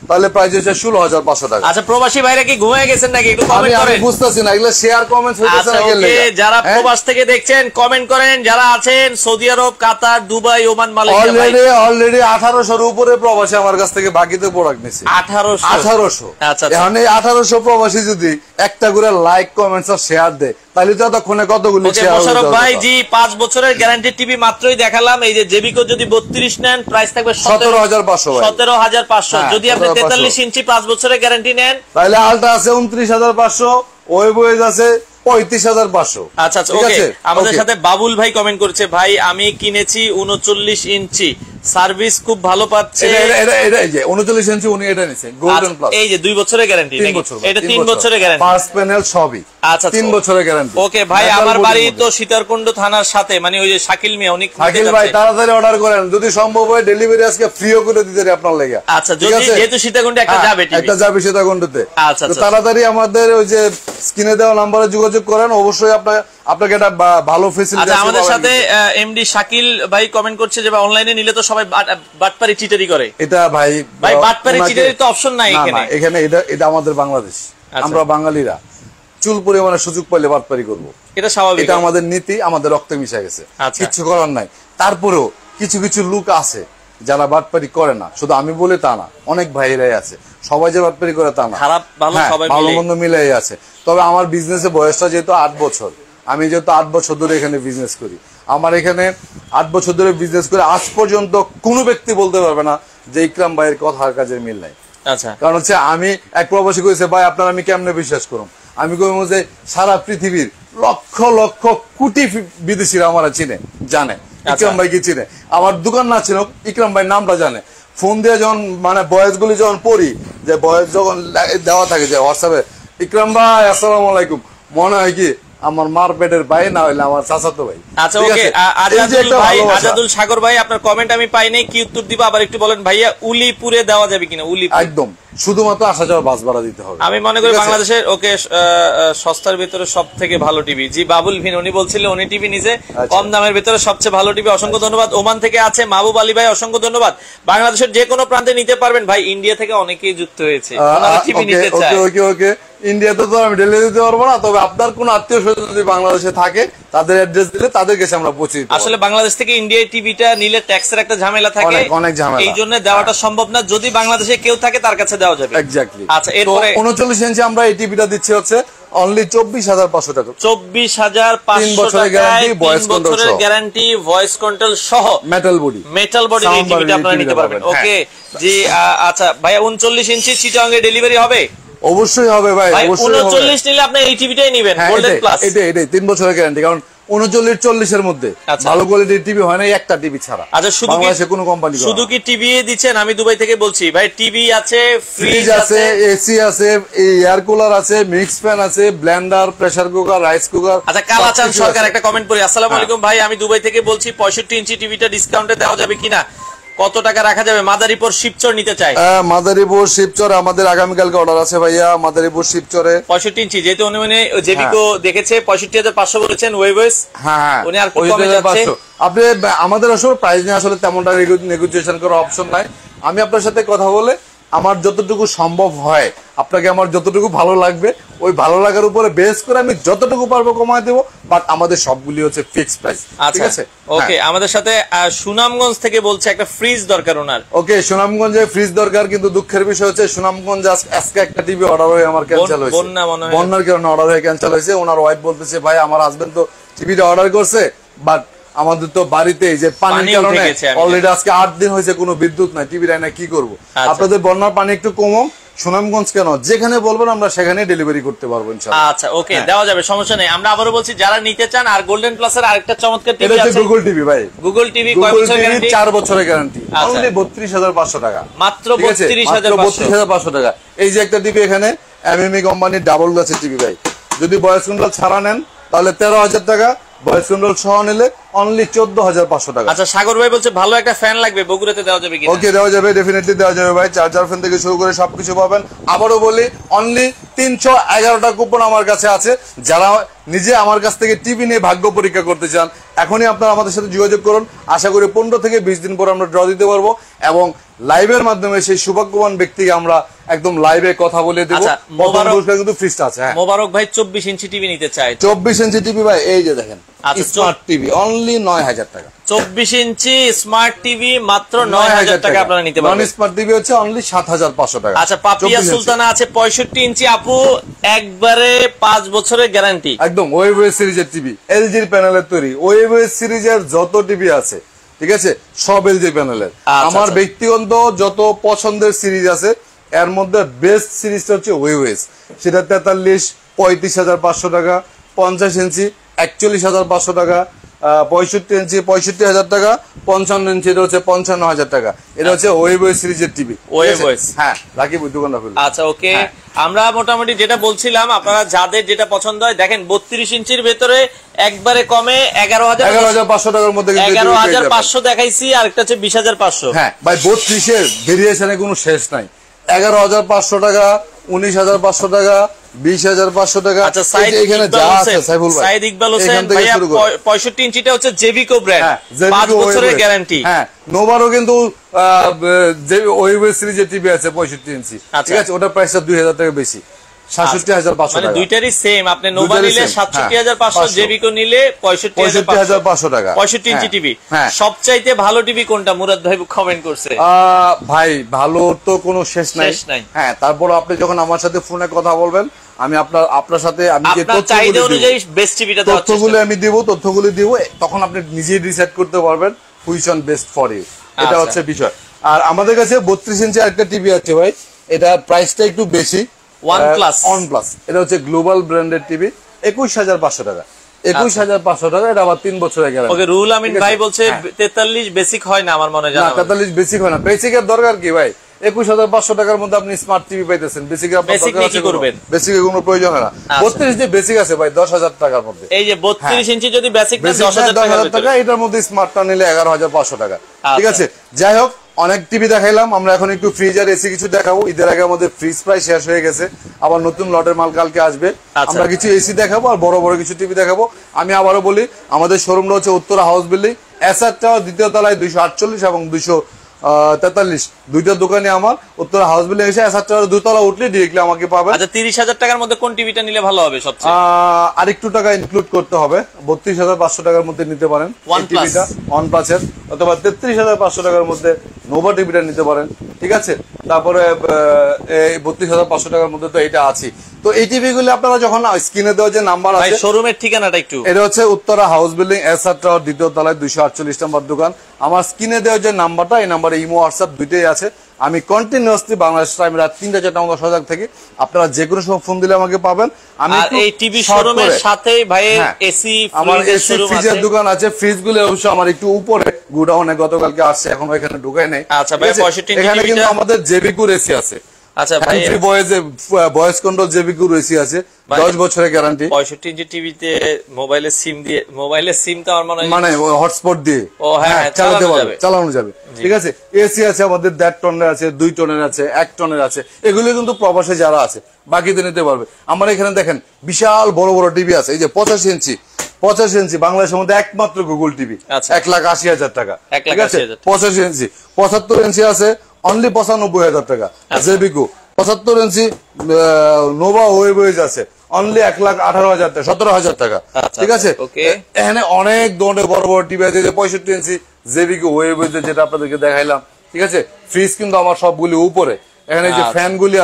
তাহলে প্রাইস হচ্ছে 16,500 টাকা। আচ্ছা প্রবাসী ভাইরা কি ঘুমিয়ে গেছেন নাকি? একটু কমেন্ট করেন। আমি বুঝতাছি না, এগুলা শেয়ার কমেন্টস হইতেছে না। ওকে, যারা প্রবাস থেকে দেখছেন কমেন্ট করেন, যারা আছেন সৌদি আরব, কাতার, দুবাই, ওমান, মালয়েশিয়া। অলরেডি 1800 এর উপরে প্রবাসী আমার কাছ থেকে বাকিতে প্রোডাক্ট নিছে। 1800। আচ্ছা এখন এই 1800 প্রবাসী যদি একটা করে লাইক কমেন্টস আর শেয়ার দেয় তাহলে তো এতক্ষণে কতগুলি মোশাররফ ভাই জি 5 বছরের গ্যারান্টি টিভি মাত্রই দেখালাম। এই যে জেবিকো যদি 32 নেন প্রাইস থাকবে 17500 17500। যদি আপনি 43 ইঞ্চি 5 বছরের গ্যারান্টি নেন তাহলে আলটা আছে 29500, ওয়েবওয়েজ আছে 35500। আচ্ছা আচ্ছা ওকে। আমাদের সাথে বাবুল ভাই কমেন্ট করেছে, ভাই আমি কিনেছি 39 ইঞ্চি, সার্ভিস খুব ভালো পাচ্ছে। এটা এই যে 39 ইঞ্চি উনি এটা নিছে গোল্ডেন প্লাস, এই যে 2 বছরের গ্যারান্টি, এটা 3 বছরের গ্যারান্টি, ফার্স্ট প্যানেল সবই। আচ্ছা 3 বছরের গ্যারান্টি। ওকে ভাই, আমার বাড়ি তো সীতারকুণ্ড থানার সাথে, মানে ওই যে শাকিল মিয়া উনি। শাকিল ভাই তাড়াতাড়ি অর্ডার করেন, যদি সম্ভব হয় ডেলিভারি আজকে ফ্রিও করে দিতে পারি আপনার লাগি। আচ্ছা যদি যেহেতু সীতাকুণ্ডে একটা যাবে টিভি, একটা যাবে সীতাকুণ্ডতে। আচ্ছা তো তাড়াতাড়ি আমাদের ওই যে স্ক্রিনে দেওয়া নম্বরে যোগাযোগ করেন, অবশ্যই আপনাকে একটা ভালো ফেসিলিটি। আচ্ছা আমাদের সাথে এমডি শাকিল ভাই কমেন্ট করছে যে অনলাইনে নিলে তো সবাই বাটপারি চিটারি করে। এটা ভাই বাটপারি চিটারি তো অপশন নাই এখানে। এখানে এটা আমাদের বাংলাদেশ, আমরা বাঙালিরা চুল পরিমাণে সুযোগ পাইলে বাটপারি করব, এটা স্বাভাবিক, এটা আমাদের নীতি, আমাদের রক্তে মিশে গেছে, কিছু করার নাই। তারপরেও কিছু কিছু লোক আছে যারা বাটপারি করে না, শুধু আমি বলে তা না, অনেক ভাইরাই আছে, সবাই যে বাটপারি করে তা না, খারাপ ভালো মন্দ মিলাই আছে। তবে আমার বিজনেসে বয়সটা যেহেতু 8 বছর, আমি যেহেতু 8 বছর ধরে এখানে বিজনেস করি, আমার এখানে 8 বছর ধরে বিজনেস করে আজ পর্যন্ত কোনো ব্যক্তি বলতে পারবে না যে ইকরাম ভাইয়ের কথার কাজের মিল নাই। আচ্ছা কারণ হচ্ছে আমি এক প্রবাসী কইছে, ভাই আপনার আমি কেমনে বিশ্বাস করুম? আমি কইব যে সারা পৃথিবীর লক্ষ লক্ষ কোটি বিদেশিরা আমার চিনে, জানে ইকরাম ভাইকে চিনে। আমার দোকান না ছিল, ইকরাম ভাই নামটা জানে। ফোন দিয়ে যখন মানে বয়েস গুলি যখন পড়ি, যে বয়েস যখন দেওয়া থাকে যে হোয়াটসঅ্যাপে, ইকরাম ভাই আসসালামু আলাইকুম, মনে হয় কি আমার মার পেটের ভাই, না হইলে আমার চাচাতো ভাই। আচ্ছা ওকে আজাদুল সাগর ভাই, আপনার কমেন্ট আমি পাই নাই, কি উত্তর দিব আবার একটু বলেন ভাইয়া। উলিপুরে দেওয়া যাবে কিনা? উলিপুর একদম শুধুমাত্র আসা যাওয়া বাস ভাড়া দিতে হবে। আমি মনে করি বাংলাদেশের ওকে সস্তার ভিতরে সব থেকে ভালো টিভি। জি বাবুল ভিন উনি বলছিলেন উনি টিভি নিজে কম দামের ভিতরে সবচেয়ে ভালো টিভি। অসংখ্য ধন্যবাদ। ওমান থেকে আছে মাহবুব আলী ভাই, অসংখ্য ধন্যবাদ। বাংলাদেশের যে কোনো প্রান্তে নিতে পারবেন ভাই। ইন্ডিয়া থেকে অনেকেই যুক্ত হয়েছে, টিভি নিতে চায়। ওকে ওকে ইন্ডিয়াতে তো আমি ডেলিভারি দিতে পারবো না, তবে আপনার কোন আত্মীয় স্বজন যদি বাংলাদেশে থাকে তাদের অ্যাড্রেস দিলে তাদের কাছে আমরা পৌঁছে দিতে পারবো। আসলে বাংলাদেশ থেকে ইন্ডিয়ায় টিভিটা নিলে ট্যাক্সের একটা ঝামেলা থাকে, অনেক ঝামেলা, এই জন্য দেওয়াটা সম্ভব না। যদি বাংলাদেশে কেউ থাকে তার কাছে দেওয়া যাবে। এক্স্যাক্টলি। আচ্ছা এরপরে 39 ইঞ্চি আমরা এই টিভিটা দিচ্ছি হচ্ছে অনলি 24500 টাকা। 24500 টাকায় 3 বছরের গ্যারান্টি, ভয়েস কন্ট্রোল সহ, মেটাল বডি এই টিভিটা আপনারা নিতে পারবেন। ওকে জি আচ্ছা ভাইয়া 39 ইঞ্চি চিটাগাং এ ডেলিভারি হবে? অবশ্যই হবে ভাই, অবশ্যই হবে। 39 নিলে আপনি এই টিভিটাই নেবেন গোল্ডেন প্লাস। এটাই 3 বছরের গ্যারান্টি, কারণ 39 40 এর মধ্যে ভালো কোয়ালিটির টিভি হয় না একটা টিভি ছাড়া। আচ্ছা শুধু কি টিভি দিচ্ছেন? আমি দুবাই থেকে বলছি ভাই, টিভি আছে, ফ্রিজ আছে, এসি আছে, এয়ার কুলার আছে, মিক্স ফ্যান আছে, Blender, pressure cooker, rice cooker. আচ্ছা কালাচান সরকার একটা কমেন্ট করি, আসসালামু আলাইকুম ভাই, আমি দুবাই থেকে বলছি 65 ইঞ্চি টিভিটা ডিসকাউন্টে দেওয়া যাবে কিনা? কত টাকা রাখা যাবে? মাদারীপুর শিবচর নিতে চাই। মাদারীপুর শিবচর আমাদের আগামীকালকে অর্ডার আছে ভাইয়া। মাদারীপুর শিবচরে 65 ইঞ্চি, যেহেতু উনি মানে জেবিকো দেখেছে 65,500 বলেছেন ওয়েবস। হ্যাঁ উনি আর কমে যাচ্ছে। আপনি আমাদের আসলে প্রাইস নিয়ে আসলে তেমনটা নেগোসিয়েশন করার অপশন নাই। আমি আপনার সাথে কথা বলে আমার যতটুকু সম্ভব হয়, আপনাকে আমার যতটুকু ভালো লাগবে ওই ভালো লাগার উপরে বেস করে আমি যতটুকু পারবো কমায় দেবো, বাট আমাদের সবগুলি হচ্ছে ফিক্সড প্রাইস। ঠিক আছে ওকে। আমাদের সাথে সুনামগঞ্জ থেকে বলছে একটা ফ্রিজ দরকার ওনার। ওকে সুনামগঞ্জে ফ্রিজ দরকার, কিন্তু দুঃখের বিষয় হচ্ছে সুনামগঞ্জ আজকে একটা টিভি অর্ডার হয়ে আমার ক্যান্সেল হয়েছে, বন্যার কারণে অর্ডার হয়ে ক্যান্সেল হয়েছে। ওনার ওয়াইফ বলতেছে ভাই আমার হাজবেন্ড তো টিভিটা অর্ডার করছে, বাট আমাদের তো বাড়িতে যে পানির কারণে অলরেডি আজকে 8 দিন হয়েছে কোনো বিদ্যুৎ নাই, টিভি নাই না, কি করবো? আপনাদের বন্যার পানি একটু কমো, সুনামগঞ্জ কেন যেখানে বলবেন আমরা সেখানে ডেলিভারি করতে পারবো ইনশাআল্লাহ। আচ্ছা ওকে দেওয়া যাবে, সমস্যা নেই। আমরা আবারও বলছি যারা নিতে চান, আর গোল্ডেন প্লাসের আরেকটা চমৎকার টিভি আছে, গুগল টিভি ভাই। গুগল টিভি কয় বছরের গ্যারান্টি? 4 বছরের গ্যারান্টি, অনলি 32500 টাকা, মাত্র 32500 টাকা। এই যে একটা টিভি এখানে এমএমই কোম্পানির ডাবল গ্লাসের টিভি ভাই, যদি ভয়েস কন্ট্রোল ছাড়া নেন তাহলে 13000 টাকা, ভয়েস কন্ট্রোল সহ নিলে অনলি 14500 টাকা। আচ্ছা সাগর ভাই বলছে ভালো একটা ফ্যান লাগবে, বগুড়াতে দেওয়া যাবে কি? ওকে দেওয়া যাবে, ডেফিনেটলি দেওয়া যাবে ভাই। চার্জার ফ্যান থেকে শুরু করে সবকিছু পাবেন। আবারও বলি অনলি 311টা কুপন আমার কাছে আছে। যারা নিজে আমার কাছ থেকে টিভি নিয়ে ভাগ্য পরীক্ষা করতে চান, এখনই আপনারা আমাদের সাথে যোগাযোগ করুন। আশা করি 15 থেকে 20 দিন পর আমরা ড্র দিতে পারবো, এবং লাইভের মাধ্যমে সেই সৌভাগ্যবান ব্যক্তিকে আমরা একদম লাইভে কথা বলে দেবো। কিন্তু ফ্রিজটা আছে। মোবারক ভাই 24 ইঞ্চি টিভি নিতে চায়। 24 ইঞ্চি টিভি ভাই, এই যে দেখেন স্মার্ট টিভি অনলি 9000 টাকা। 24 ইঞ্চি স্মার্ট টিভি মাত্র 9000 টাকা আপনারা নিতে পারবেন। নন স্মার্ট টিভি হচ্ছে অনলি 7500 টাকা। আচ্ছা, পাপিয়া সুলতানা আছে 65 ইঞ্চি আপু, একবারে 5 বছরের গ্যারান্টি, একদম ওয়েভওয়েস সিরিজের টিভি, এলজির প্যানেলের তৈরি। ওয়েভওয়েস সিরিজের যত টিভি আছে ঠিক আছে সব এলজি প্যানেলের। আমার ব্যক্তিগত যত পছন্দের সিরিজ আছে এর মধ্যে বেস্ট সিরিজটা হচ্ছে ওয়েভওয়েস। সেটা 43, 35,500 টাকা, 50 ইঞ্চি 41,500 টাকা, 65 ইঞ্চি 65,000 টাকা, 55 ইঞ্চি এটা হচ্ছে 55,000 টাকা। এটা হচ্ছে ওয়েভওয়েস সিরিজের টিভি। ওয়েভওয়েস, হ্যাঁ রাকিব দোকানটা খুলে। আচ্ছা ওকে, আমরা মোটামুটি যেটা বলছিলাম আপনারা যাদের যেটা পছন্দ হয় দেখেন 32 ইঞ্চির ভেতরে একবারে কমে 11,500 টাকার মধ্যে 11,500 দেখাইছি, আর একটা হচ্ছে 20,500। হ্যাঁ ভাই 32 এর ভেরিয়েশনে কোনো শেষ নাই। 11,500 টাকা, 19,500 টাকা, 20,500 টাকা। আচ্ছা, এখানে যা আছে সাইফুল ভাই, সাইদ ইকবাল হোসেন ভাইয়া 65 ইঞ্চিটা হচ্ছে জেভিকো ব্র্যান্ড, 5 বছরের গ্যারান্টি। হ্যাঁ নোভারও কিন্তু যে ওয়েভওয়েস সিরিজের টিভি আছে 65 ইঞ্চি, ঠিক আছে ওটা প্রাইসটা 2000 টাকা বেশি, 67,500 মানে টাকা। দুইটারই সেম, আপনি নোভা নিলে 67,500, জেভিকো নিলে 65,500 টাকা। 65 ইঞ্চি টিভি। সবচাইতে ভালো টিভি কোনটা মুরাদ ভাই কমেন্ট করছে? ভাই ভালো তো কোনো শেষ নাই। হ্যাঁ তারপর আপনি যখন আমার সাথে ফোনে কথা বলবেন আমি আপনার সাথে আমি যে তথ্যগুলো আমি দিব, তথ্যগুলো দিব, তখন আপনি নিজেই ডিসাইড করতে পারবেন which one best for you. এটা হচ্ছে বিষয়। আর আমাদের কাছে 32 ইঞ্চি একটা টিভি আছে ভাই, এটা প্রাইসটা একটু বেশি, OnePlus। এটা হচ্ছে গ্লোবাল ব্র্যান্ডের টিভি, 21,500 টাকা। 21,500 টাকা, এটা আবার 3 বছরের গ্যারান্টি। ওকে, রুল আমিন ভাই বলছে 43 বেসিক হয় না, আমার মনে হয় না 43 বেসিক হয় না। বেসিকের দরকার কি ভাই? 21,500 টাকার মধ্যে আপনি স্মার্ট টিভি পাইতেছেন, বেসিকের আপনার দরকার আছে করবেন? বেসিকের কোনো প্রয়োজন হয় না। 32 যে বেসিক আছে ভাই 10,000 টাকার মধ্যে। এই যে 32 ইঞ্চি যদি বেসিক না 10,000 টাকা, এটার মধ্যে স্মার্টটা নিলে 11,500 টাকা। ঠিক আছে, যাই হোক অনেক টিভি দেখাইলাম, আমরা এখন একটু ফ্রিজ আর এসি কিছু দেখাবো। ঈদের আগে আমাদের ফ্রিজ প্রায় শেষ হয়ে গেছে, আবার নতুন লটের মাল কালকে আসবে। আমরা কিছু এসি দেখাবো আর বড় বড় কিছু টিভি দেখাবো। আমি আবারও বলি আমাদের শোরুমটা হচ্ছে Uttara house building, SR tower, দ্বিতীয় তলায় 248 এবং 243 দুইটা দোকানে আমার। উত্তরা হাউস বিল্ডিং এসে এসআর টাওয়ার 2 তলা উঠলে ডিরেক্টলি আমাকে পাবেন। আচ্ছা, 30,000 টাকার মধ্যে কোন টিভিটা নিলে ভালো হবে সবচেয়ে? আরেকটু টাকা ইনক্লুড করতে হবে, 32,500 টাকার মধ্যে নিতে পারেন টিভিটা OnePlus এর, অথবা 33,500 টাকার মধ্যে নোভা টিভিটা নিতে পারেন। ঠিক আছে, তারপরে 32,500 টাকার মধ্যে তো এটা আছে। তো এই টিভি গুলো আপনারা যখন স্ক্রিনে দেওয়া যে নাম্বার আছে, শোরুমের ঠিকানাটা একটু, এটা হচ্ছে Uttara house building, SR tower, দ্বিতীয় তলায় 248 নম্বর দোকান। আমার স্ক্রিনে দেওয়া যে নাম্বারটা, এই নাম্বারে ইমো হোয়াটসঅ্যাপ দুইটাই আছে। আমি কন্টিনিউয়াসলি বাংলাদেশ টাইম রাত 3টা-4টা মতো সজাগ থাকি। আপনারা যে কোনো সময় ফোন দিলে আমাকে পাবেন। আমি এই টিভি শোরুমের সাথেই ভাইয়ের এসি, আমার এসি ফ্রিজের দোকান আছে। ফ্রিজ গুলো অবশ্য আমার একটু উপরে গোডাউনে গতকালকে আসছে, এখনো এখানে ঢুকাই নাই। আচ্ছা ভাই, 65 এখানে কিন্তু আমাদের জেবিকুর এসি আছে। আচ্ছা ভাই, ভয়েস কন্ট্রোল জেবিকুর এসি আছে, 10 বছরের গ্যারান্টি। 65 ইঞ্চি টিভিতে মোবাইলের সিম দিয়ে, মোবাইলের সিম তো আমার মনে হয় মানে হটস্পট দিয়ে চালানো যাবে। ঠিক আছে, এসি আছে আমাদের 1.5 টনের আছে, 2 টনের আছে, 1 টনের আছে। এগুলো কিন্তু প্রবাসে যারা আছে বাকিতে নিতে পারবে। আমার এখানে দেখেন বিশাল বড় বড় টিভি আছে, এই যে 85 ইঞ্চি বাংলাদেশের মধ্যে একমাত্র গুগল টিভি, 1,80,000 টাকা। ঠিক আছে, 85 ইঞ্চি। 75 ইঞ্চি আছে অনলি 95,000 টাকা। জেবিকো 75 ইঞ্চি নোভা ওয়েভওয়েজ আছে অনলি 1,18,000 টাকা, 17,000 টাকা। ঠিক আছে, এখানে অনেক ধরনের বড় বড় টিভি আছে, 65 ইঞ্চি জেবিকো ওয়েভওয়েজ যেটা আপনাদেরকে দেখাইলাম। ঠিক আছে, ফ্রিজ কিন্তু আমার সবগুলি উপরে। এখানে যে ফ্যানগুলি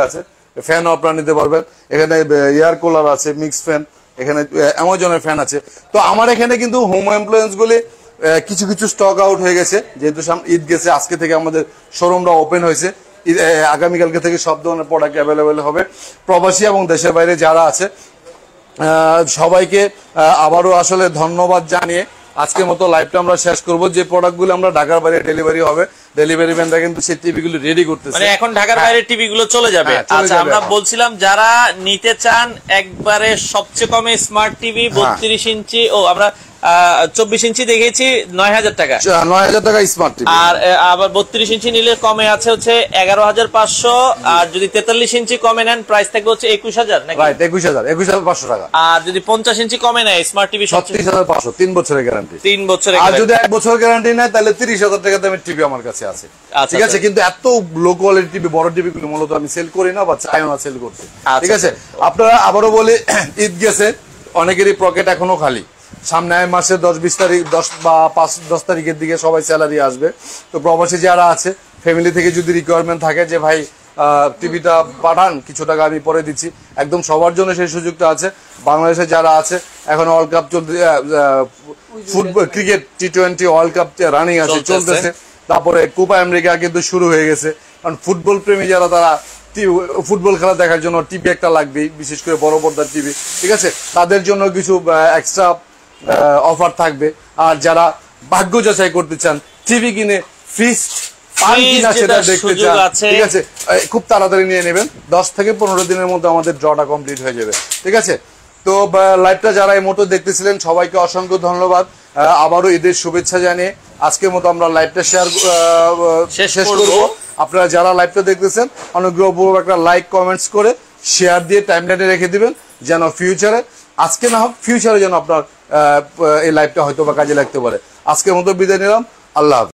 আছে, ফ্যানও আপনারা নিতে পারবেন। এখানে এয়ার কুলার আছে, মিক্স ফ্যান, এখানে অ্যামাজনের ফ্যান আছে। তো আমার এখানে কিন্তু হোম অ্যাপ্লায়েন্স গুলি কিছু কিছু স্টক আউট হয়ে গেছে, যেহেতু ঈদ গেছে। আজকে থেকে আমাদের শোরুমটা ওপেন হয়েছে, আগামীকালকে থেকে সব ধরনের প্রোডাক্ট অ্যাভেলেবেল হবে। প্রবাসী এবং দেশের বাইরে যারা আছে সবাইকে আবারও আসলে ধন্যবাদ জানিয়ে আজকের মতো লাইভটা আমরা শেষ করব। যে প্রোডাক্টগুলো আমরা ঢাকার বাইরে ডেলিভারি হবে, ডেলিভারি ম্যানরা কিন্তু সেই টিভি গুলো রেডি করতেছে, মানে এখন ঢাকার বাইরে টিভি গুলো চলে যাবে। আচ্ছা, আমরা বলছিলাম যারা নিতে চান একবারে সবচেয়ে কমে স্মার্ট টিভি 32 ইঞ্চি, আমরা 24 ইঞ্চি দেখেছি 9,000 টাকা, 9,000 টাকা স্মার্ট টিভি। আর আবার 32 ইঞ্চি নিলে কমে আছে হচ্ছে 11,500, আর যদি 43 ইঞ্চি কমে নেন প্রাইস থাকবে হচ্ছে 21,000 নাকি? রাইট, 21,500 টাকা। আর যদি 50 ইঞ্চি কমে নেয় স্মার্ট টিভি 37,500, 3 বছরের গ্যারান্টি। 3 বছরের, আর যদি 1 বছর গ্যারান্টি নেয় তাহলে 30,000 টাকা দামের টিভি আমার কাছে আছে। ঠিক আছে, কিন্তু এত লো কোয়ালিটি টিভি, বড় টিভি গুলো মূলত আমি সেল করি না বা চাইও না সেল করতে। ঠিক আছে, আপনারা আবারও বলি ঈদ গেছে, অনেকেরই পকেট এখনো খালি। সামনে মাসে 10-20 তারিখ 10 বা 5-10 তারিখের দিকে সবাই স্যালারি আসবে। তো প্রবাসী যারা আছে ফ্যামিলি থেকে যদি রিকোয়ারমেন্ট থাকে যে ভাই টিভিটা পাঠান, কিছু টাকা আমি পরে দিচ্ছি, একদম সবার জন্য সেই সুযোগটা আছে। বাংলাদেশে যারা আছে এখন ওয়ার্ল্ড কাপ চলতে, football cricket T20 world cup running আছে, চলতেছে। তারপরে কোপা আমেরিকা কিন্তু শুরু হয়ে গেছে। কারণ ফুটবল প্রেমী যারা তারা ফুটবল খেলা দেখার জন্য টিভি একটা লাগবেই, বিশেষ করে বড় পর্দার টিভি, ঠিক আছে। তাদের জন্য কিছু এক্সট্রা অফার থাকবে। আর যারা ভাগ্য যাচাই করতে চান, টিভি কিনে ফ্রিজ পান কিনা সেটা দেখতে চান, ঠিক আছে, খুব তাড়াতাড়ি নিয়ে নেবেন। 10 থেকে 15 দিনের মধ্যে আমাদের ড্রটা কমপ্লিট হয়ে যাবে, ঠিক আছে। তো লাইভটা যারা এই মুহূর্তে দেখতেছিলেন সবাইকে অসংখ্য ধন্যবাদ। আবারও ঈদের শুভেচ্ছা জানিয়ে আজকের মতো আমরা লাইভটা শেষ করব। আপনারা যারা লাইভটা দেখতেছেন অনুগ্রহপূর্বক একটা লাইক কমেন্টস করে শেয়ার দিয়ে টাইমলাইনে রেখে দিবেন, যেন ফিউচারে, আজকে না হোক ফিউচারে যেন আপনার এই লাইভটা হয়তো বা কাজে লাগতে পারে। আজকের মতো বিদায় নিলাম, আল্লাহ হাফেজ।